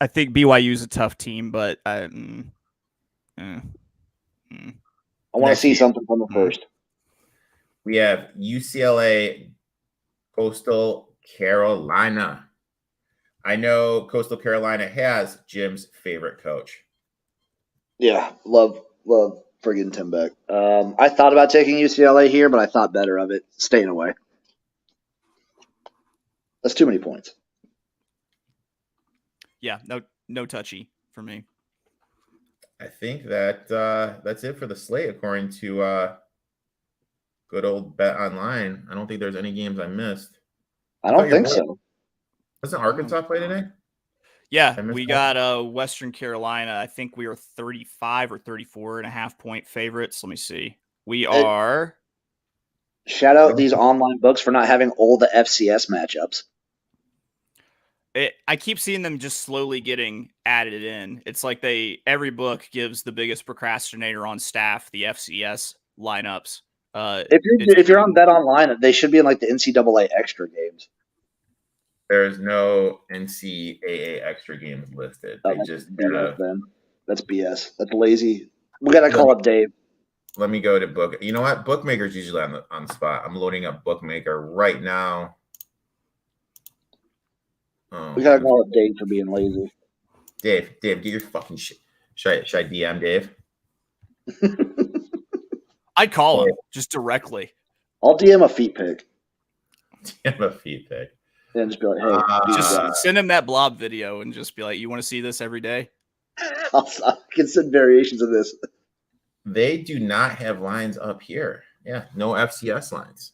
S3: I think BYU is a tough team, but
S1: I want to see something from the first.
S2: We have UCLA, Coastal Carolina. I know Coastal Carolina has Jim's favorite coach.
S1: Yeah, love friggin' Tim Beck. I thought about taking UCLA here, but I thought better of it. Staying away. That's too many points.
S3: Yeah, no touchy for me.
S2: I think that that's it for the slate, according to good old Bet Online. I don't think there's any games I missed.
S1: I don't think so.
S2: Doesn't Arkansas play today?
S3: Yeah, we got Western Carolina. I think we are 35 or 34.5 point favorites. Let me see. We are.
S1: Shout out these online books for not having all the FCS matchups.
S3: I keep seeing them just slowly getting added in. It's like every book gives the biggest procrastinator on staff the FCS lineups.
S1: If you're on Bet Online, they should be in like the NCAA extra games.
S2: There's no NCAA extra games listed. They just
S1: BS, then. That's BS. That's lazy. We gotta call up Dave.
S2: Let me go to book. You know what? Bookmaker's usually on the spot. I'm loading up Bookmaker right now.
S1: We gotta call up Dave for being lazy.
S2: Dave, get your fucking shit. Should I DM Dave?
S3: I'd call him just directly.
S1: I'll DM a feet pic.
S2: DM a feet pic.
S1: Yeah, just be like, hey,
S3: just send him that blob video and just be like, you want to see this every day?
S1: I can send variations of this.
S2: They do not have lines up here. Yeah, no FCS lines.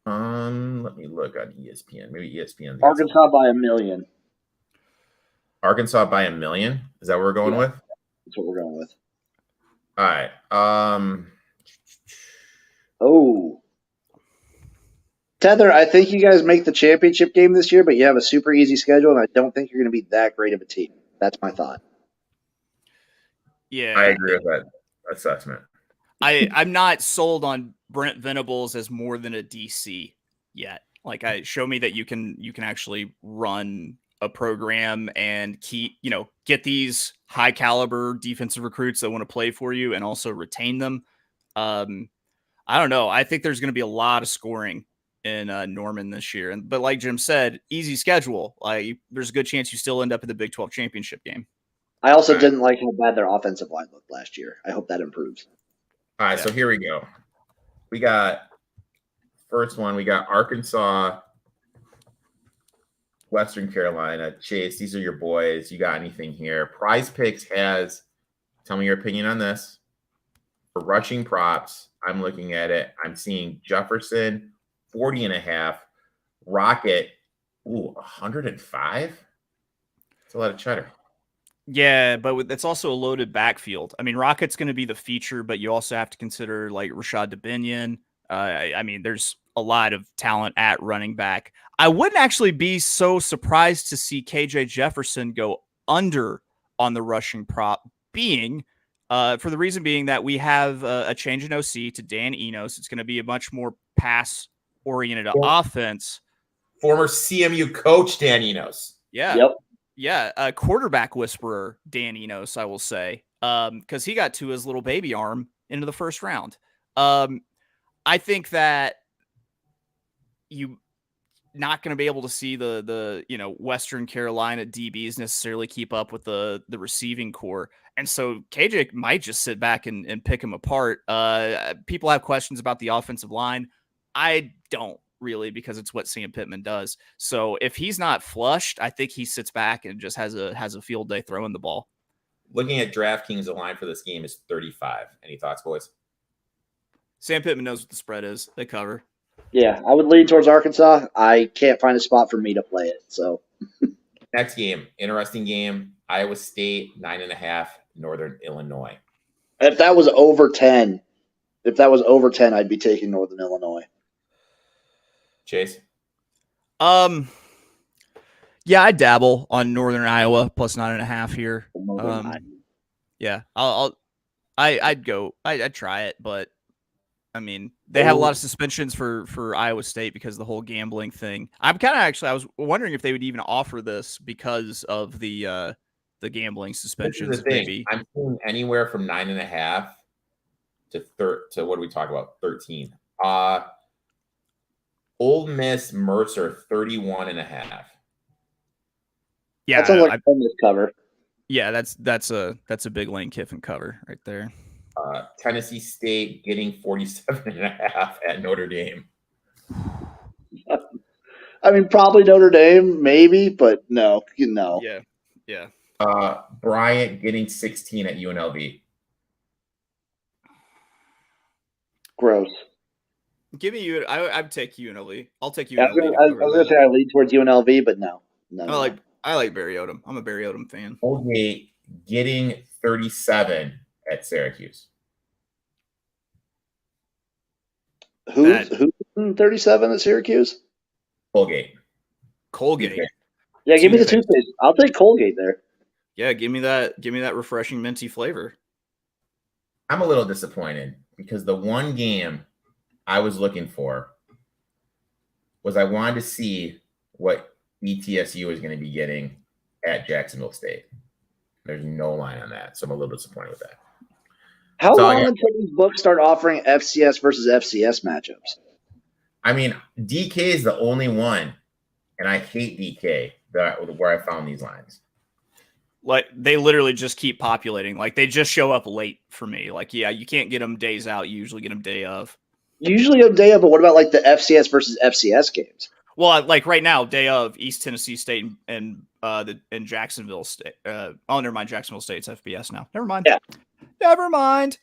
S2: Let me look on ESPN. Maybe ESPN.
S1: Arkansas by 1 million.
S2: Arkansas by 1 million? Is that what we're going with?
S1: That's what we're going with.
S2: All right.
S1: Tether, I think you guys make the championship game this year, but you have a super easy schedule, and I don't think you're going to be that great of a team. That's my thought.
S3: Yeah.
S2: I agree with that assessment.
S3: I'm not sold on Brent Venables as more than a DC yet. Like, show me that you can actually run a program and get these high caliber defensive recruits that want to play for you and also retain them. I don't know. I think there's going to be a lot of scoring in Norman this year. But like Jim said, easy schedule. There's a good chance you still end up in the Big 12 championship game.
S1: I also didn't like how bad their offensive line looked last year. I hope that improves.
S2: All right, so here we go. We got first one. We got Arkansas, Western Carolina. Chase, these are your boys. You got anything here? Prize Picks has, tell me your opinion on this. For rushing props, I'm looking at it. I'm seeing Jefferson, 40.5. Rocket, 105? That's a lot of cheddar.
S3: Yeah, but it's also a loaded backfield. I mean, Rocket's going to be the feature, but you also have to consider like Rashad DeBinion. I mean, there's a lot of talent at running back. I wouldn't actually be so surprised to see KJ Jefferson go under on the rushing prop, for the reason being that we have a change in OC to Dan Enos. It's going to be a much more pass-oriented offense.
S2: Former CMU coach Dan Enos.
S3: Yeah.
S1: Yep.
S3: Yeah. Quarterback whisperer Dan Enos, I will say, because he got to his little baby arm into the first round. I think that you not going to be able to see the Western Carolina DBs necessarily keep up with the receiving core. And so KJ might just sit back and pick him apart. People have questions about the offensive line. I don't really, because it's what Sam Pittman does. So if he's not flushed, I think he sits back and just has a field day throwing the ball.
S2: Looking at DraftKings, the line for this game is 35. Any thoughts, boys?
S3: Sam Pittman knows what the spread is. They cover.
S1: Yeah, I would lean towards Arkansas. I can't find a spot for me to play it. So
S2: next game, interesting game. Iowa State 9.5, Northern Illinois.
S1: If that was over 10, I'd be taking Northern Illinois.
S2: Chase?
S3: Yeah, I dabble on Northern Iowa plus 9.5 here. Yeah, I'd try it, but I mean, they have a lot of suspensions for Iowa State because of the whole gambling thing. I was wondering if they would even offer this because of the gambling suspensions. Maybe
S2: I'm seeing anywhere from 9.5 to what do we talk about? 13. Ole Miss Mercer 31.5.
S3: Yeah,
S1: that sounds like a Ole Miss cover.
S3: Yeah, that's a big Lane Kiffin cover right there.
S2: Tennessee State getting 47.5 at Notre Dame.
S1: I mean, probably Notre Dame, maybe, but no.
S3: Yeah.
S2: Bryant getting 16 at UNLV.
S1: Gross.
S3: Give me I'd take UNLV. I'll take UNLV.
S1: I was going to say I lean towards UNLV, but no.
S3: I like Barry Odom. I'm a Barry Odom fan.
S2: Tailgate getting 37 at Syracuse.
S1: Who's 37 at Syracuse?
S2: Colgate.
S1: Yeah, give me the toothpaste. I'll take Colgate there.
S3: Yeah, give me that refreshing minty flavor.
S2: I'm a little disappointed because the one game I was looking for was I wanted to see what ETSU is going to be getting at Jacksonville State. There's no line on that, so I'm a little disappointed with that.
S1: How long until these books start offering FCS versus FCS matchups?
S2: I mean, DK is the only one, and I hate DK where I found these lines.
S3: Like, they literally just keep populating. Like, they just show up late for me. Like, yeah, you can't get them days out. You usually get them day of.
S1: Usually a day of, but what about, like, the FCS versus FCS games?
S3: Well, like, right now, day of, East Tennessee State and Jacksonville State. Never mind. Jacksonville State's FBS now. Never mind.
S1: Yeah.
S3: Never mind.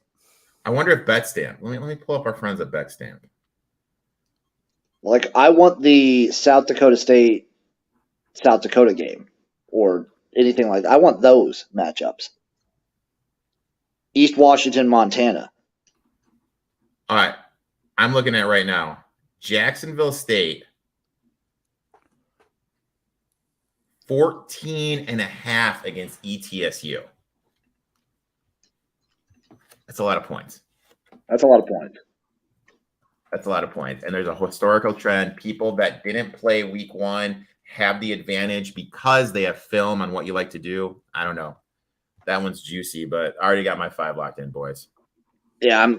S2: I wonder if BetStamp. Let me pull up our friends at BetStamp.
S1: Like, I want the South Dakota State, South Dakota game or anything like that. I want those matchups. East Washington, Montana.
S2: All right. I'm looking at right now. Jacksonville State, 14.5 against ETSU. That's a lot of points.
S1: That's a lot of points.
S2: That's a lot of points. And there's a historical trend. People that didn't play week one have the advantage because they have film on what you like to do. I don't know. That one's juicy, but I already got my 5 locked in, boys.
S1: Yeah,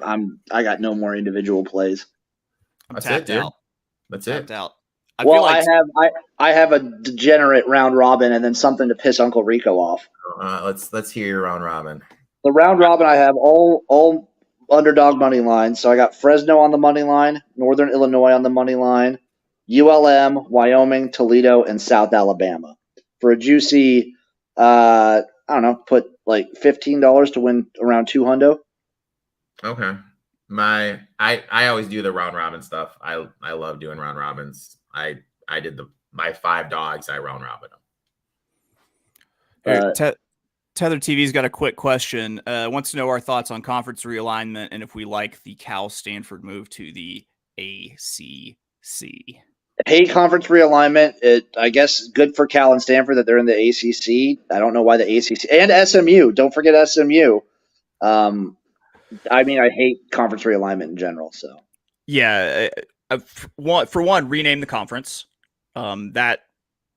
S1: I got no more individual plays.
S2: That's it, dude. That's it.
S3: Out.
S1: I have a degenerate round robin and then something to piss Uncle Rico off.
S2: Let's hear your round robin.
S1: The round robin I have all underdog money lines. So I got Fresno on the money line, Northern Illinois on the money line, ULM, Wyoming, Toledo, and South Alabama. For a juicy, I don't know, put like $15 to win around $200.
S2: Okay. I always do the round robin stuff. I love doing round robins. I did my 5 dogs. I round robin them.
S3: Tether TV's got a quick question. Wants to know our thoughts on conference realignment and if we like the Cal Stanford move to the ACC.
S1: Hey, conference realignment. I guess good for Cal and Stanford that they're in the ACC. I don't know why the ACC and SMU. Don't forget SMU. I mean, I hate conference realignment in general. So
S3: yeah, for one, rename the conference. That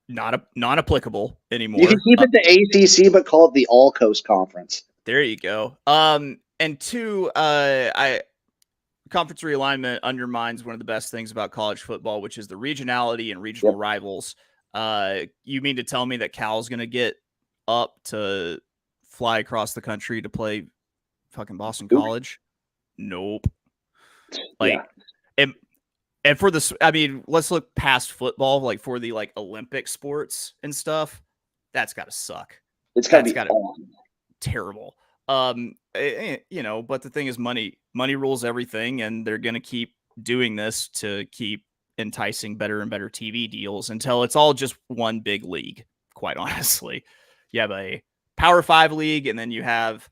S3: not applicable anymore.
S1: You can keep it the ACC, but call it the All Coast Conference.
S3: There you go. And two, conference realignment undermines one of the best things about college football, which is the regionality and regional rivals. You mean to tell me that Cal's going to get up to fly across the country to play fucking Boston College? Nope. And for this, I mean, let's look past football, like for the Olympic sports and stuff. That's got to suck.
S1: It's got to be
S3: terrible. But the thing is, money rules everything, and they're going to keep doing this to keep enticing better and better TV deals until it's all just one big league. Quite honestly, you have a Power 5 league, and then you have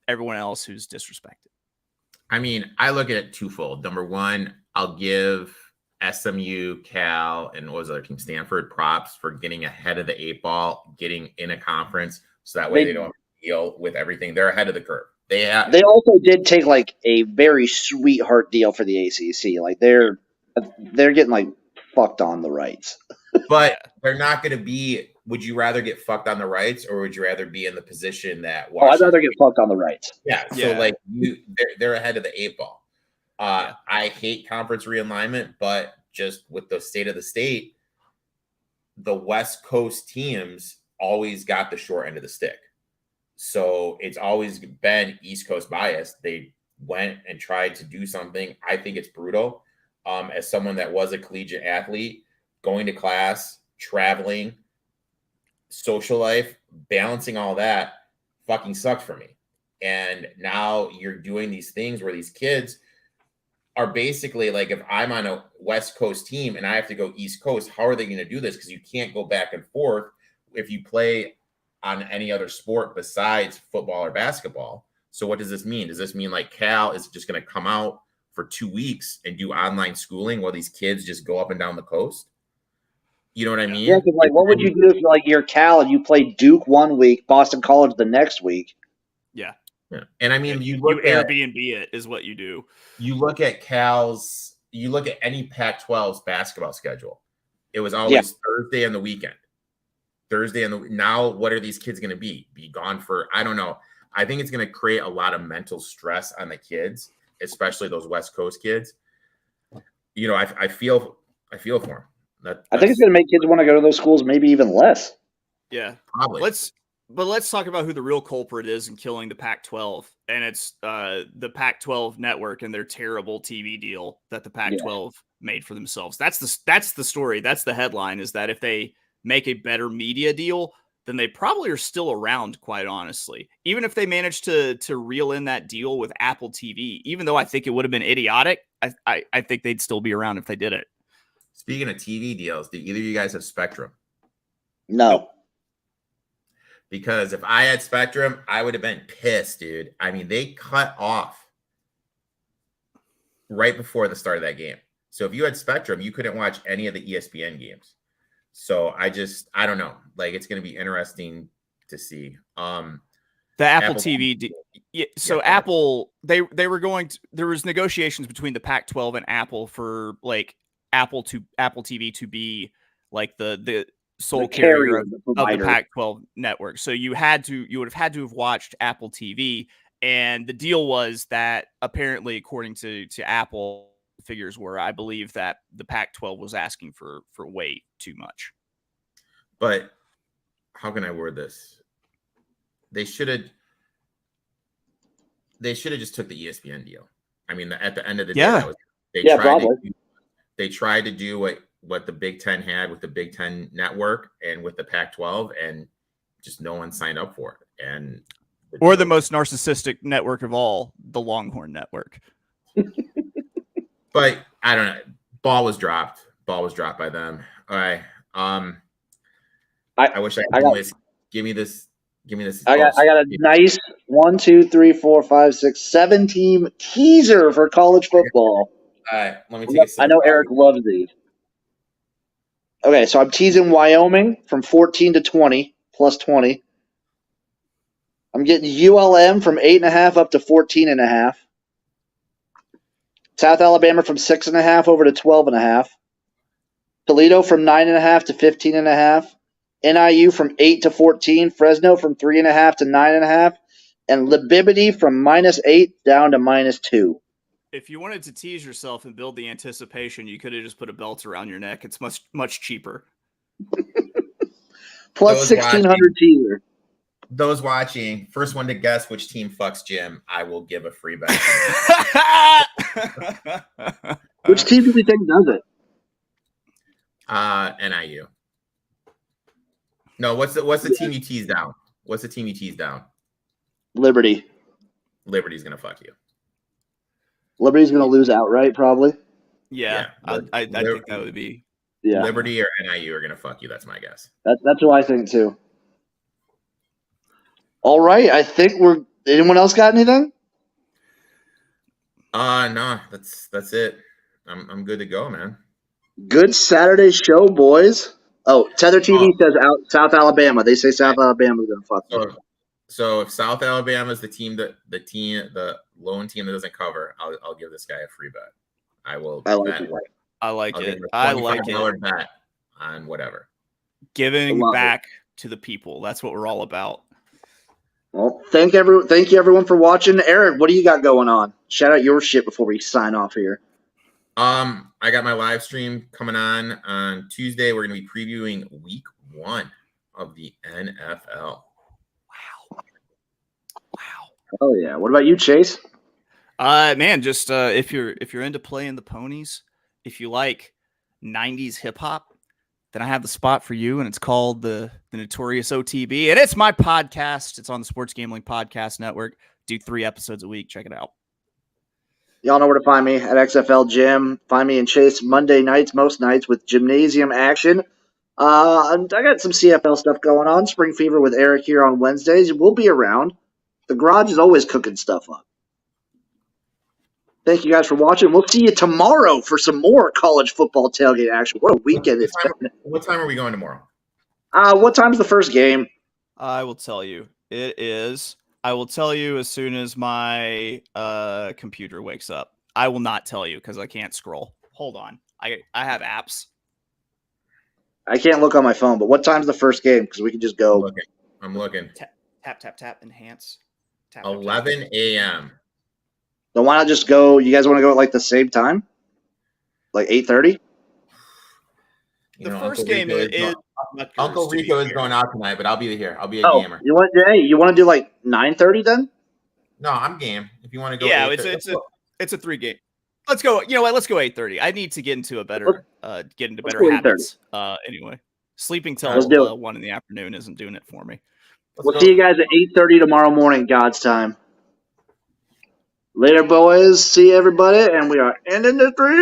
S3: everyone else who's disrespected.
S2: I mean, I look at it twofold. Number one, I'll give SMU, Cal, and what was the other team, Stanford, props for getting ahead of the 8 ball, getting in a conference, so that way they don't deal with everything. They're ahead of the curve. They
S1: also did take a very sweetheart deal for the ACC. They're getting fucked on the rights.
S2: But they're not going to be. Would you rather get fucked on the rights, or would you rather be in the position that?
S1: I'd rather get fucked on the rights.
S2: Yeah. So they're ahead of the 8 ball. I hate conference realignment, but just with the state of the state, the West Coast teams always got the short end of the stick. So it's always been East Coast bias. They went and tried to do something. I think it's brutal. As someone that was a collegiate athlete, going to class, traveling, social life, balancing all that fucking sucked for me. And now you're doing these things where these kids are basically if I'm on a West Coast team and I have to go East Coast, how are they going to do this? Because you can't go back and forth if you play on any other sport besides football or basketball. So what does this mean? Does this mean Cal is just going to come out for 2 weeks and do online schooling while these kids just go up and down the coast? You know what I mean?
S1: Yeah, because what would you do if you're Cal and you play Duke 1 week, Boston College the next week?
S2: Yeah. And I mean,
S3: you Airbnb it is what you do.
S2: You look at you look at any Pac-12's basketball schedule. It was always Thursday on the weekend. Now what are these kids going to be gone for? I don't know. I think it's going to create a lot of mental stress on the kids, especially those West Coast kids. I feel for them.
S1: I think it's going to make kids want to go to those schools maybe even less.
S3: Yeah,
S2: probably.
S3: Let's talk about who the real culprit is in killing the Pac-12, and it's the Pac-12 network and their terrible TV deal that the Pac-12 made for themselves. That's the story. That's the headline, is that if they make a better media deal, then they probably are still around, quite honestly. Even if they managed to reel in that deal with Apple TV, even though I think it would have been idiotic, I think they'd still be around if they did it.
S2: Speaking of TV deals, do either of you guys have Spectrum?
S1: No.
S2: Because if I had Spectrum, I would have been pissed, dude. I mean, they cut off right before the start of that game. So if you had Spectrum, you couldn't watch any of the ESPN games. So I don't know. It's going to be interesting to see.
S3: The Apple TV. Apple, they were going to, there was negotiations between the Pac-12 and Apple for Apple TV to be the sole carrier of the Pac-12 network. So you would have had to have watched Apple TV, and the deal was that apparently, according to Apple, figures were, I believe, that the Pac-12 was asking for way too much.
S2: But how can I word this? They should have just took the ESPN deal. I mean, at the end of the day, they tried to do what the Big Ten had with the Big Ten network and with the Pac-12, and just no one signed up for it. And
S3: the most narcissistic network of all, the Longhorn Network.
S2: But I don't know. Ball was dropped by them. All right. I wish I could give me this.
S1: I got a nice 1, 2, 3, 4, 5, 6, 7 team teaser for college football.
S2: All right, let me take a sip.
S1: I know Eric loves these. Okay, so I'm teasing Wyoming from 14 to 20, plus 20. I'm getting ULM from 8.5 up to 14.5. South Alabama from 6.5 over to 12.5. Toledo from 9.5 to 15.5. NIU from 8 to 14. Fresno from 3.5 to 9.5. And Libibity from -8 down to -2.
S3: If you wanted to tease yourself and build the anticipation, you could have just put a belt around your neck. It's much cheaper.
S1: Plus 1,600 teaser.
S2: Those watching, first one to guess which team fucks Jim, I will give a free bet.
S1: Which team do we think does it?
S2: NIU. No, what's the team you tease down? What's the team you tease down?
S1: Liberty.
S2: Liberty's gonna fuck you.
S1: Liberty's going to lose outright, probably.
S3: Yeah, I think that would be.
S1: Yeah.
S2: Liberty or NIU are gonna fuck you. That's my guess.
S1: That's who I think too. All right, I think we're. Anyone else got anything?
S2: No, that's it. I'm good to go, man.
S1: Good Saturday show, boys. Oh, Tether TV says out South Alabama. They say South Alabama's gonna fuck them.
S2: So if South Alabama is the lone team that doesn't cover, I'll give this guy a free bet. I will.
S1: I like
S2: bet.
S1: it.
S3: I like
S2: I'll
S3: it.
S2: give him a
S3: I like it.
S2: $25 bet on whatever.
S3: Giving back to the people. That's what we're all about.
S1: Well, thank you everyone for watching. Erik, what do you got going on? Shout out your shit before we sign off here.
S2: I got my live stream coming on Tuesday. We're gonna be previewing week 1 of the NFL.
S3: Wow.
S1: Oh yeah. What about you, Chase?
S3: Man, just if you're into playing the ponies, if you like 90s hip hop, then I have the spot for you, and it's called the Notorious OTB, and it's my podcast. It's on the Sports Gambling Podcast Network. Do 3 episodes a week. Check it out.
S1: Y'all know where to find me at XFL Gym. Find me and Chase Monday nights, most nights, with gymnasium action. I got some CFL stuff going on. Spring Fever with Erik here on Wednesdays. We'll be around. The garage is always cooking stuff up. Thank you guys for watching. We'll see you tomorrow for some more college football tailgate action. What a weekend it's been.
S2: What time are we going tomorrow?
S1: What time's the first game?
S3: I will tell you. It is. I will tell you as soon as my computer wakes up. I will not tell you because I can't scroll. Hold on. I have apps.
S1: I can't look on my phone, but what time's the first game? Because we can just go.
S2: I'm looking.
S3: Tap, enhance.
S2: 11 a.m.
S1: Then why not just go? You guys want to go at like the same time? Like 8:30?
S3: The first game is
S2: Uncle Rico is going out tonight, but I'll be here. I'll be a gamer.
S1: You want to do like 9:30 then?
S2: No, I'm game. If you want to go,
S3: yeah, it's a 3 game. Let's go. You know what? Let's go 8:30. I need to get into a better habits. Anyway, sleeping till 1 in the afternoon isn't doing it for me.
S1: We'll see you guys at 8:30 tomorrow morning, God's time. Later, boys. See everybody, and we are ending the 3.